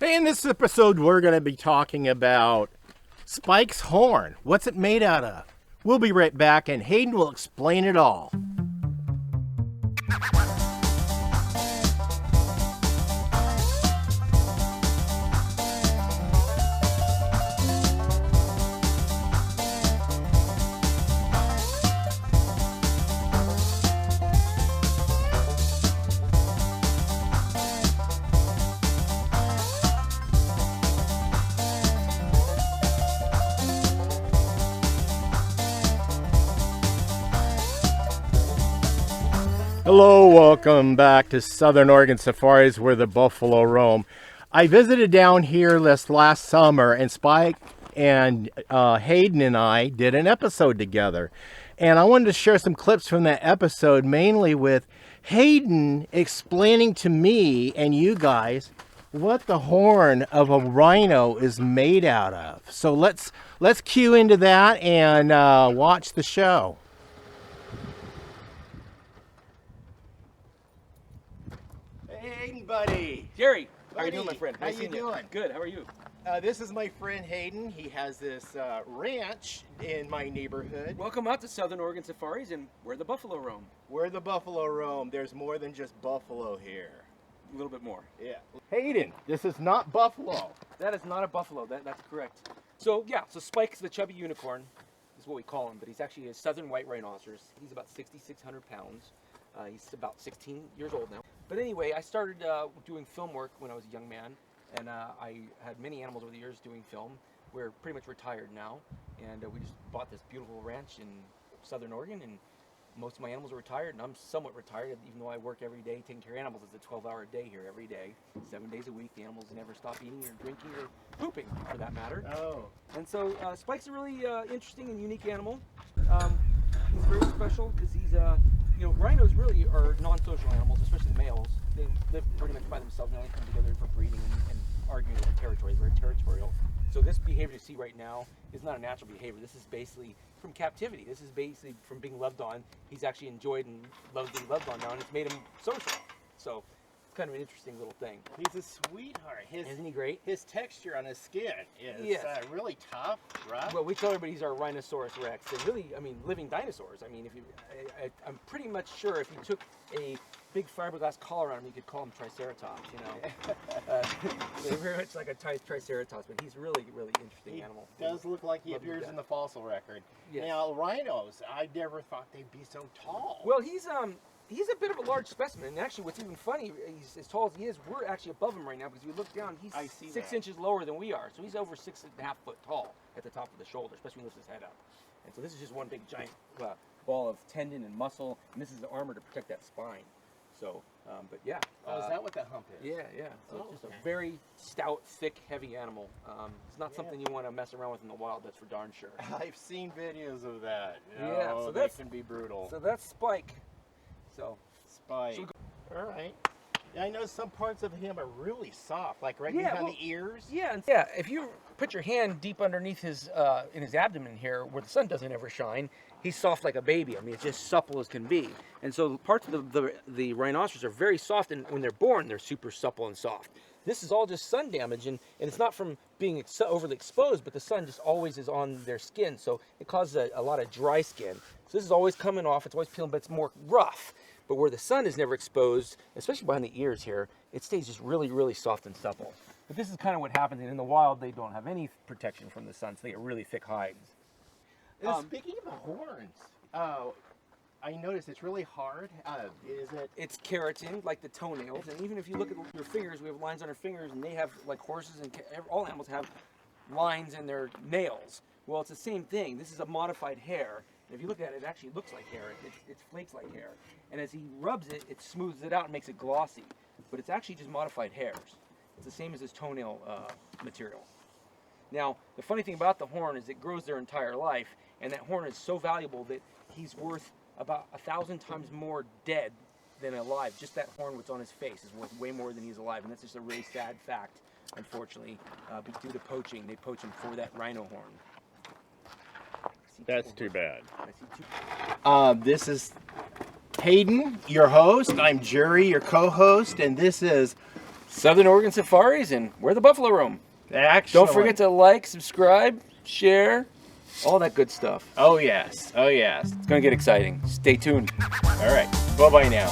Hey, in this episode, we're going to be talking about Spike's horn. What's it made out of? We'll be right back, and Hayden will explain it all. Hello, welcome back to Southern Oregon Safaris where the buffalo roam. I visited down here this last summer, and Spike and Hayden and I did an episode together. And I wanted to share some clips from that episode, mainly with Hayden explaining to me and you guys what the horn of a rhino is made out of. So let's cue into that and watch the show. Buddy. Jerry, how Buddy, are you doing, my friend? How Nice you seeing doing? Good. How are you? This is my friend Hayden. He has this ranch in my neighborhood. Welcome out to Southern Oregon Safaris and where the buffalo roam. Where the buffalo roam. There's more than just buffalo here. A little bit more. Yeah. Hayden, this is not buffalo. That is not a buffalo. That's correct. So Spike's the chubby unicorn is what we call him, but he's actually a southern white rhinoceros. He's about 6,600 pounds. He's about 16 years old now. But anyway, I started doing film work when I was a young man, and I had many animals over the years doing film. We're pretty much retired now, and we just bought this beautiful ranch in Southern Oregon, and most of my animals are retired, and I'm somewhat retired, even though I work every day taking care of animals. It's a 12-hour day here every day, 7 days a week. The animals never stop eating or drinking or pooping, for that matter. Oh. And so Spike's a really interesting and unique animal. He's very special because he's rhinos really are non-social animals, especially the males. They live pretty much by themselves. They only come together for breeding and arguing over territory. They're very territorial. So this behavior you see right now is not a natural behavior. This is basically from captivity. This is basically from being loved on. He's actually enjoyed and loves being loved on now, and it's made him social. So it's kind of an interesting little thing. He's a sweetheart. Isn't he great? His texture on his skin is really tough, rough. Well, we tell everybody he's our Rhinoceros Rex. They're really, living dinosaurs. I'm pretty much sure if you took a big fiberglass collar on him, you could call him Triceratops, They're very much like a Triceratops, but he's really, really interesting animal. He does look like he appears in the fossil record. Yes. Now, rhinos, I never thought they'd be so tall. Well, he's a bit of a large specimen, and actually what's even funny, he's as tall as he is, we're actually above him right now, because if you look down, he's 6 inches lower than we are, so he's over 6.5 foot tall at the top of the shoulder, especially when he lifts his head up. And so this is just one big giant ball of tendon and muscle, and this is the armor to protect that spine. So, but yeah. Oh, is that what that hump is? Yeah. So it's just a very stout, thick, heavy animal. It's not something you want to mess around with in the wild, that's for darn sure. I've seen videos of that. Yeah, so that can be brutal. So that's Spike. Spike. All right. Yeah, I know some parts of him are really soft, like behind the ears. Yeah. If you put your hand deep underneath his in his abdomen here, where the sun doesn't ever shine, he's soft like a baby. It's just supple as can be. And so parts of the rhinoceros are very soft, and when they're born, they're super supple and soft. This is all just sun damage, and it's not from being overly exposed, but the sun just always is on their skin, so it causes a lot of dry skin. So this is always coming off, it's always peeling, but it's more rough. But where the sun is never exposed, especially behind the ears here, it stays just really, really soft and supple. But this is kind of what happens, and in the wild, they don't have any protection from the sun, so they get really thick hides. Speaking of the horns, I noticed it's really hard. Is it? It's keratin, like the toenails, and even if you look at your fingers, we have lines on our fingers, and they have, like horses and all animals have lines in their nails. Well, it's the same thing. This is a modified hair. And if you look at it, it actually looks like hair. It flakes like hair. And as he rubs it, it smooths it out and makes it glossy. But it's actually just modified hairs. It's the same as his toenail material. Now, the funny thing about the horn is it grows their entire life, and that horn is so valuable that he's worth about 1,000 times more dead than alive. Just that horn what's on his face is worth way more than he's alive, and that's just a really sad fact, unfortunately. But due to poaching, they poach him for that rhino horn. That's too bad. I see This is Hayden, your host. I'm Jerry, your co-host, and this is Southern Oregon Safaris, and we're the Buffalo Roam. Excellent. Don't forget to like, subscribe, share, all that good stuff. Oh yes, oh yes. It's gonna get exciting. Stay tuned. All right, bye-bye now.